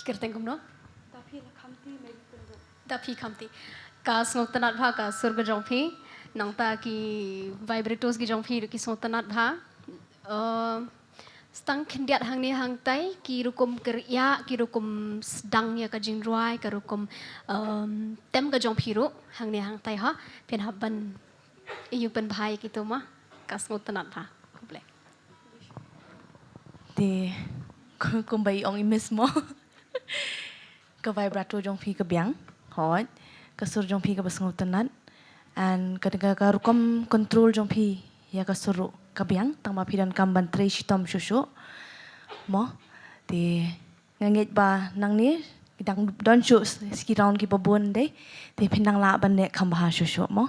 Pikir tengkum no? Tapi kamti. Kas ngotanat bha ka surga jongpi, nang ta ki vibratos ki jongpi ki ngotanat bha. Stang kendiat hang ni hang tai ki rukum kerja ki rukum sedang ya ka jingruai ka rukum tem ka jongpi ru hang ni hang tai ha pen haban iyu pen bhai gitu mah kas ngotanat bha. Kuble. De kumbai ong mesmo. Ke vibrato jongpi ke biang hot ke sur jongpi ke basngo tenat and ketika ka rukom control jongpi ya ka suru ke biang tang ma pidan kamban tre shitom shushu mo de nganget ba nang ni kitang don shu ski round ki babon de pinang la ban ne kham ba shushu mo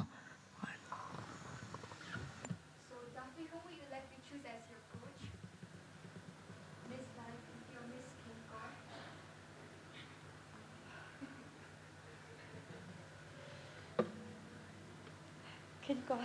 Can you go?